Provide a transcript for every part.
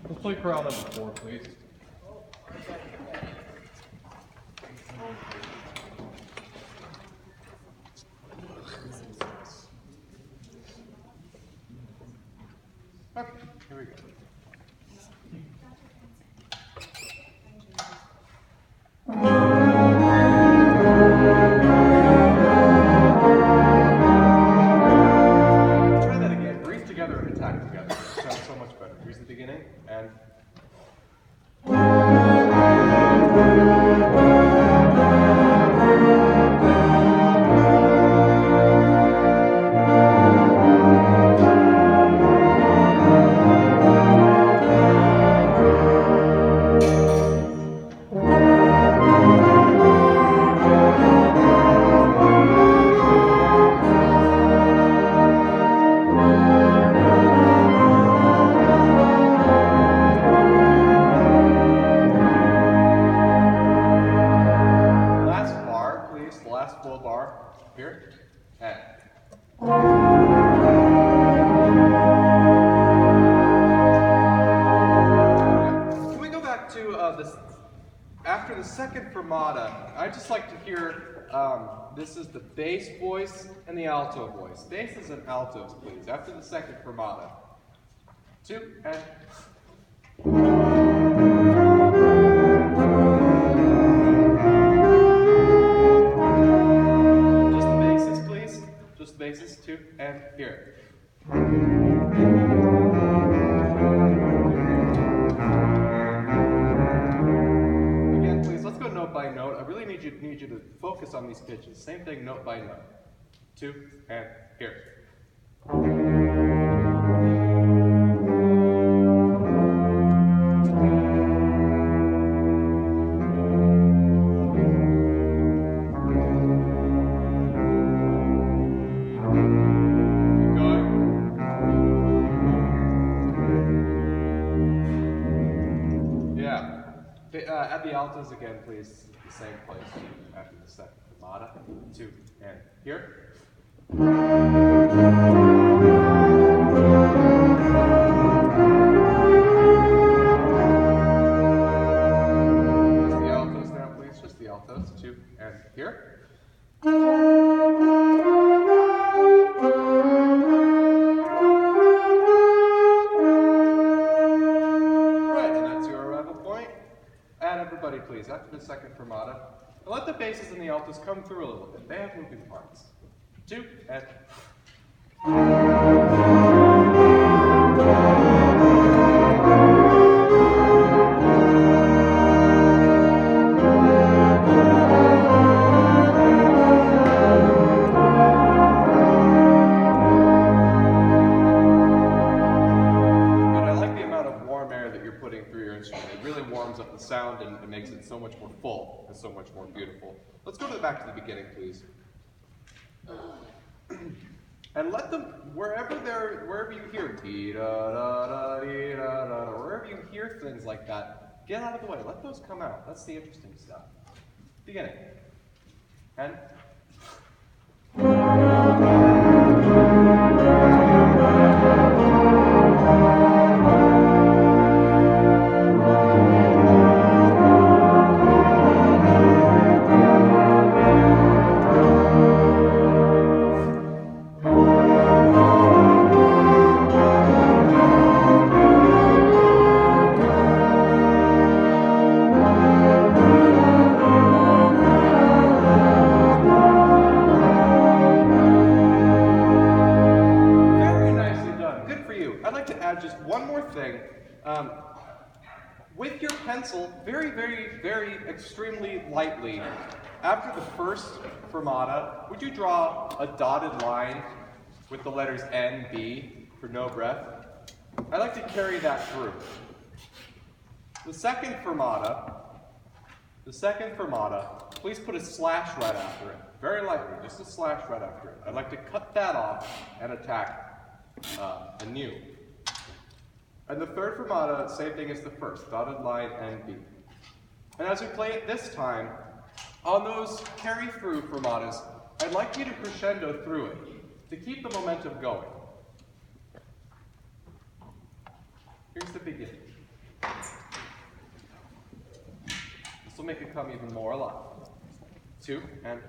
Let's play chorale number 4, please. Okay, here we go. Try that again. Breathe together and attack together. It sounds so much better. Here's the beginning, and last full bar here, and can we go back to this? After the second fermata, I just like to hear. This is the bass voice and the alto voice. Basses and altos, please. After the second fermata, 2 and. Basses, 2 and here. Again, please, let's go note by note. I really need you to focus on these pitches. Same thing, note by note. 2 and here. Add the altos again, please. The same place after the second fermata. 2 and here. Just the altos now, please. Just the altos. 2 and here. Everybody, please, after the second fermata, let the basses and the altos come through a little bit. They have moving parts. 2 and. Up the sound and it makes it so much more full and so much more beautiful. Let's go back to the beginning, please. And let them, wherever you hear wherever you hear things like that, get out of the way. Let those come out. That's the interesting stuff. Beginning. And just one more thing. With your pencil, very, very, very extremely lightly, after the first fermata, would you draw a dotted line with the letters N, B for no breath? I like to carry that through. The second fermata, please put a slash right after it. Very lightly, just a slash right after it. I'd like to cut that off and attack anew. And the third fermata, same thing as the first, dotted line and B. And as we play it this time, on those carry-through fermatas, I'd like you to crescendo through it, to keep the momentum going. Here's the beginning. will make it come even more alive. 2 and...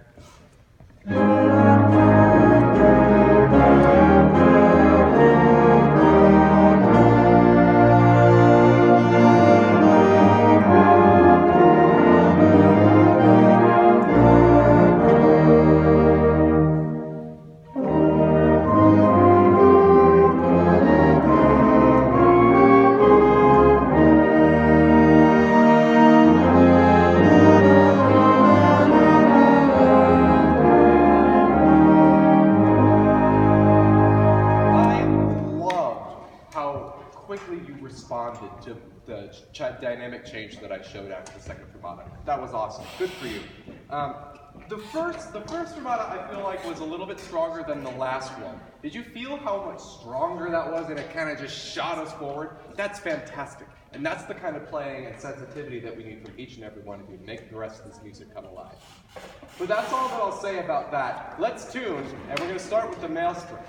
responded to the dynamic change that I showed after the second fermata. That was awesome. Good for you. The first fermata I feel like was a little bit stronger than the last one. Did you feel how much stronger that was and it kind of just shot us forward? That's fantastic. And that's the kind of playing and sensitivity that we need from each and every one of you to make the rest of this music come alive. But that's all that I'll say about that. Let's tune, and we're going to start with the male string.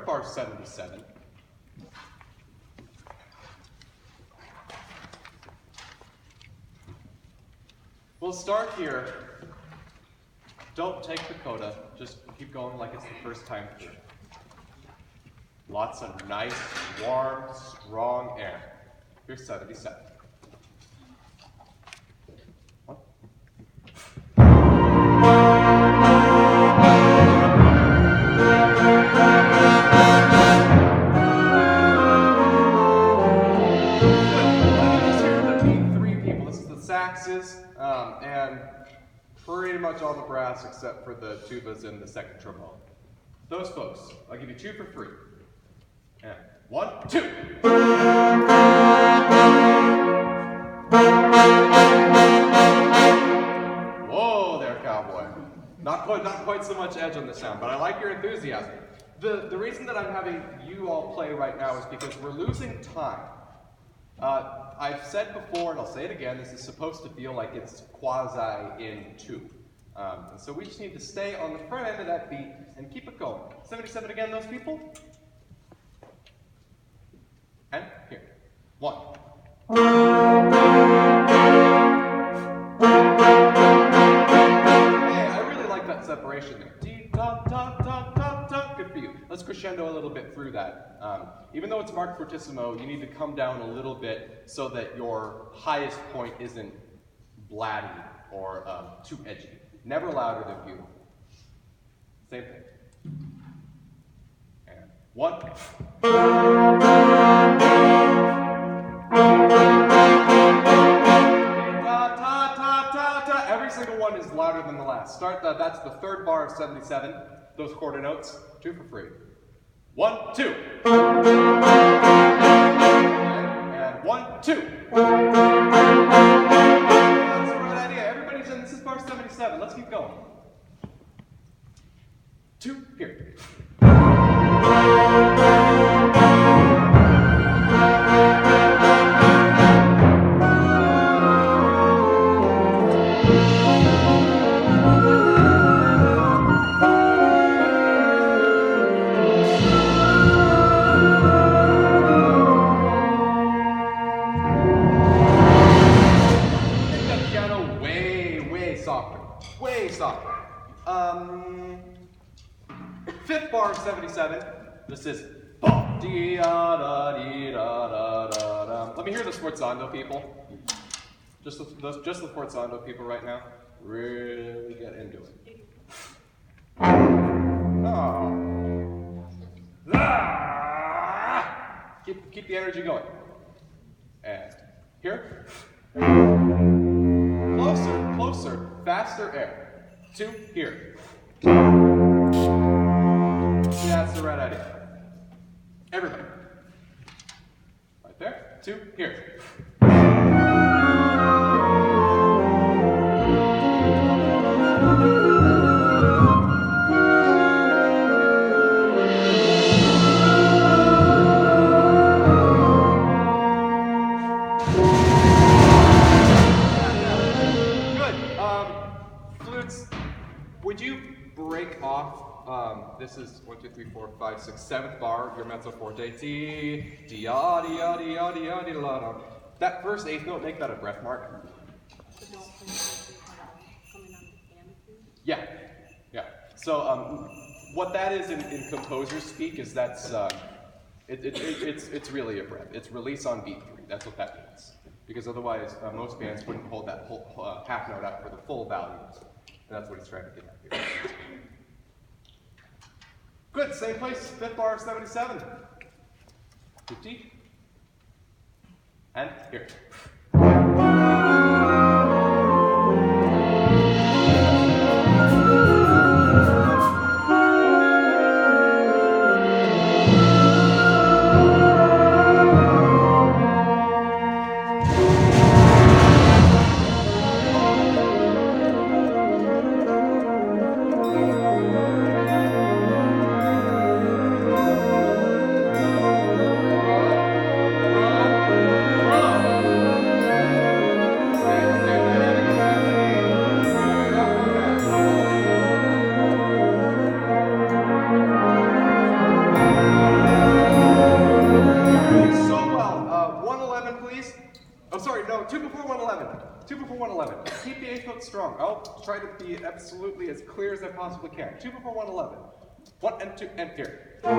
Bar 77. We'll start here. Don't take Dakota, just keep going like it's the first time through. Lots of nice, warm, strong air. Here's 77. And pretty much all the brass except for the tubas and the second trombone. Those folks, I'll give you 2 for free. And 1, 2. Whoa there, cowboy. Not quite so much edge on the sound, but I like your enthusiasm. The reason that I'm having you all play right now is because we're losing time. I've said before, and I'll say it again, this is supposed to feel like it's quasi in 2. And so we just need to stay on the front end of that beat and keep it going. 77 again, those people? And here. 1. Hey, I really like that separation there. Good for you. Let's crescendo a little bit through that. Even though it's marked fortissimo, you need to come down a little bit so that your highest point isn't blatty or too edgy. Never louder than beautiful. Same thing. And 1. Every single one is louder than the last. That's the third bar of 77. Those quarter notes, 2 for free. 1, 2. And 1, 2. That's the right idea. Everybody's in. This is bar 77. Let's keep going. 2, here. Way softer. 5th bar of 77. This is ba dee da da dee da da da da Let me hear the sforzando people. Just the sforzando people right now. Really get into it. Oh. Ah! Keep the energy going. And here. Closer, closer, faster air. 2, here. That's the right idea. Everybody. Right there. 2, here. Would you break off, this is 1, 2, 3, 4, 5, 6, 7th bar, your mezzo forte, ti, di-ya, di-ya, di-ya, di-ya, di-la-da. That first 8th note, make that a breath mark. Yeah, yeah. So what that is in composer speak is that's, it's really a breath. It's release on beat 3, that's what that means. Because otherwise, most bands wouldn't hold that whole half note out for the full values. And that's what he's trying to get at here. Good, same place, 5th bar, 77. 50. And here. Keep the 8th note strong. I'll try to be absolutely as clear as I possibly can. 2 before 111. 1 and 2 and here. Good.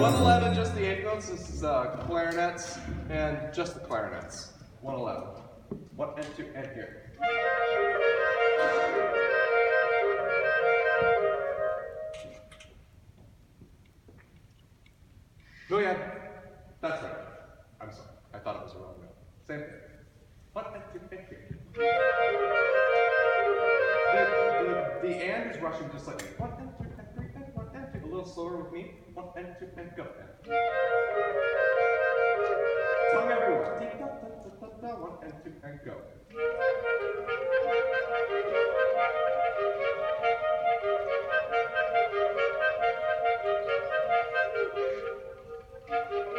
111, just the 8th notes. This is clarinets and just the clarinets. 111. 1 and 2 and here. Go ahead. That's right. I'm sorry. I thought it was a wrong note. Same thing. 1 and 2 and here. The and is rushing just like 1 and 2 and 3 and 1 and 2. A little slower with me. 1 and 2 and go. Tongue everywhere. 1 and 2 and go.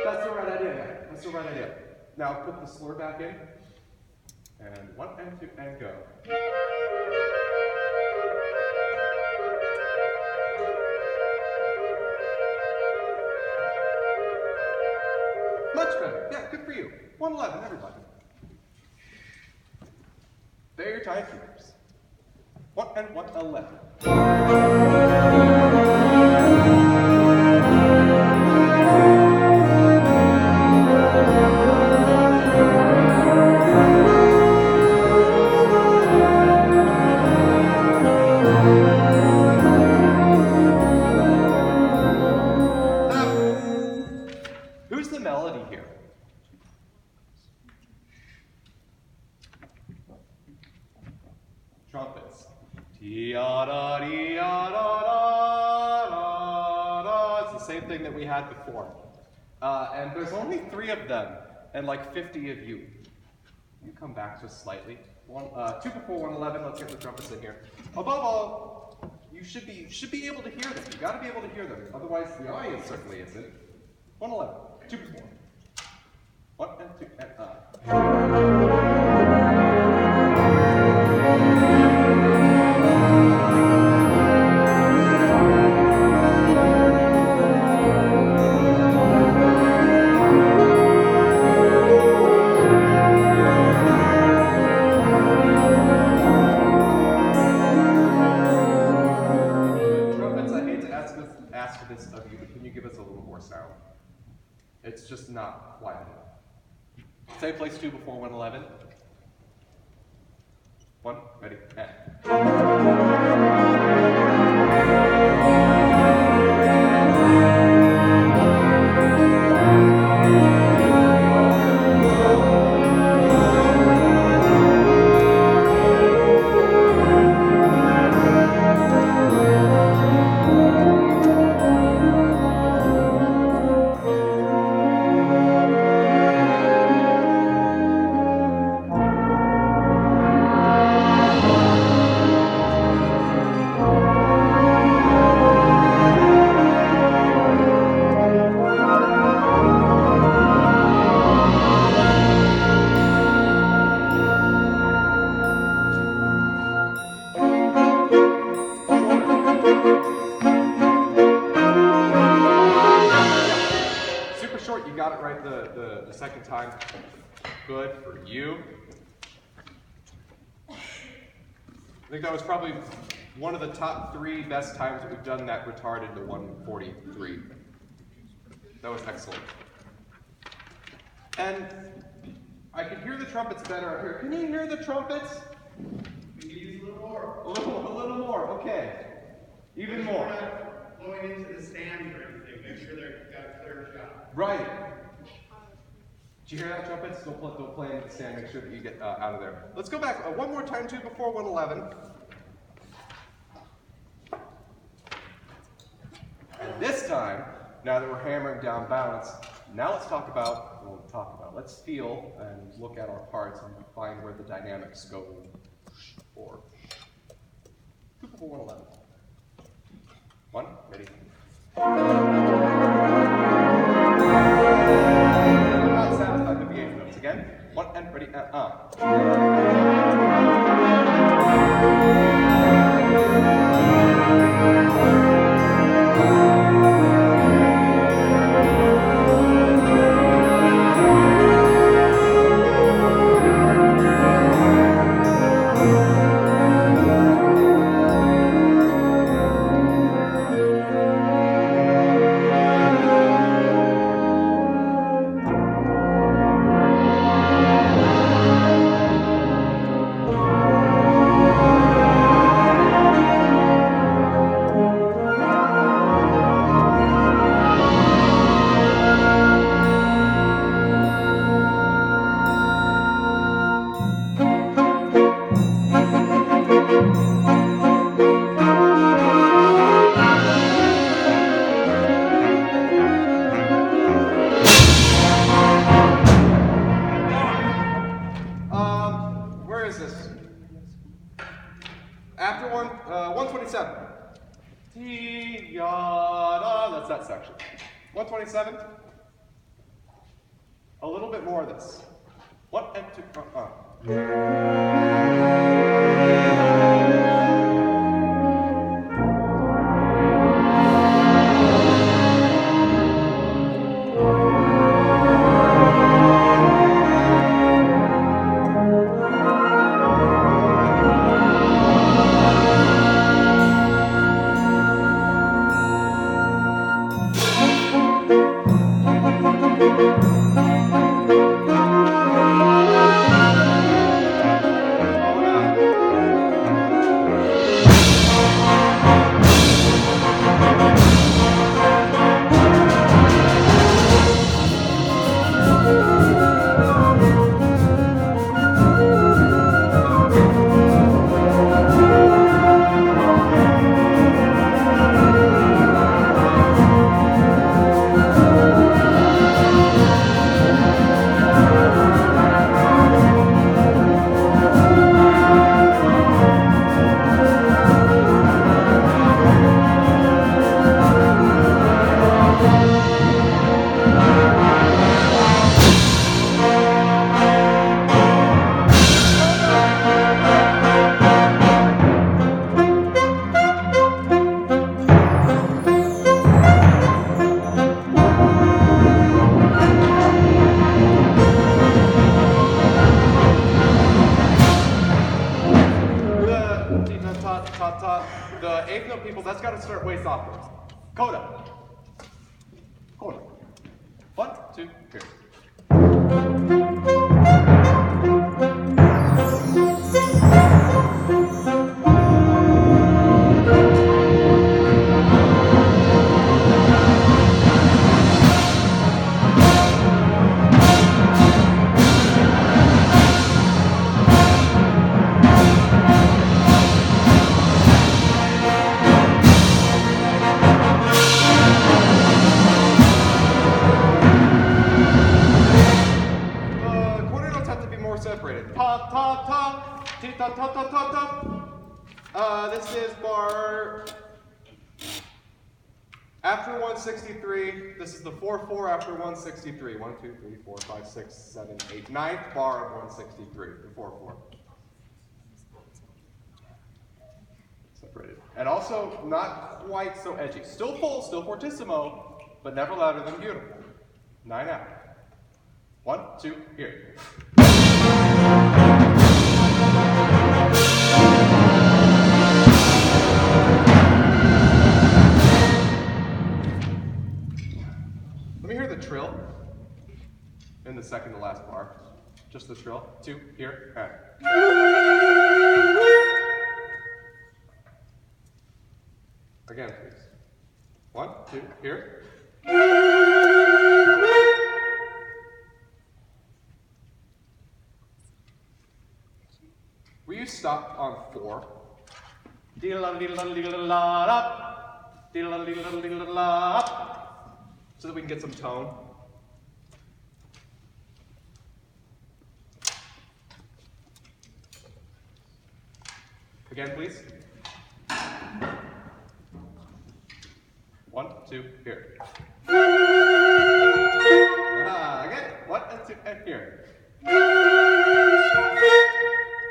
That's the right idea. That's the right idea. Now put the slur back in. And 1 and 2 and go. Much better. Yeah, good for you. 111, everybody. They're your timekeepers. 1 and 111. Who's the melody here? Trumpets. It's the same thing that we had before. And there's only 3 of them, and like 50 of you. You come back just slightly. 2 before 111, let's get the trumpets in here. Above all, you should be able to hear them. You gotta be able to hear them. Otherwise, the audience certainly isn't. 111, 2 before. 1 and 2 and ask this of you, but can you give us a little more sound? It's just not quiet enough. Say place 2 before 111. 1, ready, and. You got it right the second time. Good for you. I think that was probably one of the top 3 best times that we've done that retarded to 143. That was excellent. And I can hear the trumpets better here. Can you hear the trumpets? We can use a little more. A little more, okay. Even more. We're not blowing into the stands or anything. Make sure they've got a clear shot. Right. Did you hear that, trumpets? Don't play into the stand. Make sure that you get out of there. Let's go back one more time, too, before 111. And this time, now that we're hammering down balance, now let's talk about what we'll talk about. Let's feel and look at our parts and find where the dynamics go. Or 2 before 111. 1, ready. I'm not satisfied with the 8th notes. Again, 1 and ready where is this? After 127. T-yada, that's that section. 127. A little bit more of this. 1 and 2, the 8th note people, that's got to start way softer. Dakota. Dakota. 1, 2, here. Separated. Ta ta ta, ti ta ta ta ta ta. This is bar after 163. This is the 4/4 after 163. 1, 2, 3, 4, 5, 6, 7, 8. Ninth bar of 163. The 4/4. Separated. And also not quite so edgy. Still full, still fortissimo, but never louder than beautiful. 9 out. 1, 2, here. Let me hear the trill in the second to last bar. Just the trill. 2, here, and. Again, please. 1, 2, here. Will you stop on 4? So that we can get some tone. Again, please. 1, 2, here. Again. 1 and 2, and here.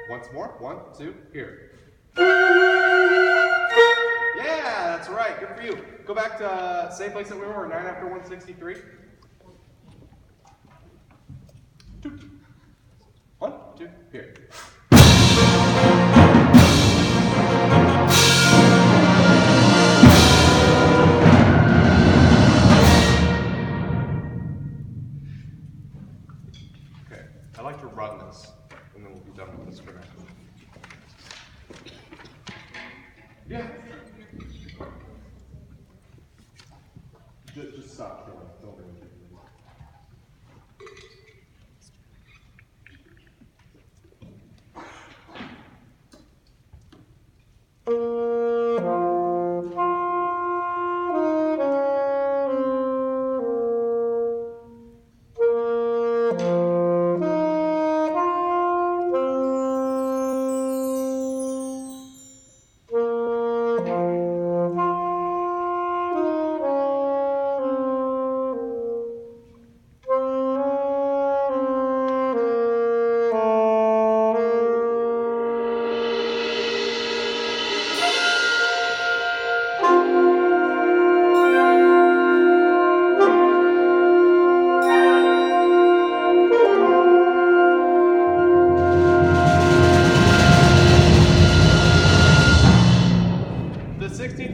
Once more. 1, 2, here. Yeah, that's right. Good for you. Go back to same place that we were, 9 after 163. 2. 1, 2, here. Okay, I like to run this, and then we'll be done with this for now. Yeah. Just stop. Don't really do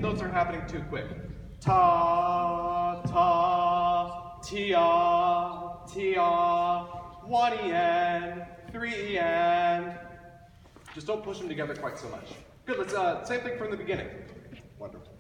notes are happening too quick. Ta, ta, tia, tia, 1 en, 3 en. Just don't push them together quite so much. Good, let's, same thing from the beginning. Wonderful.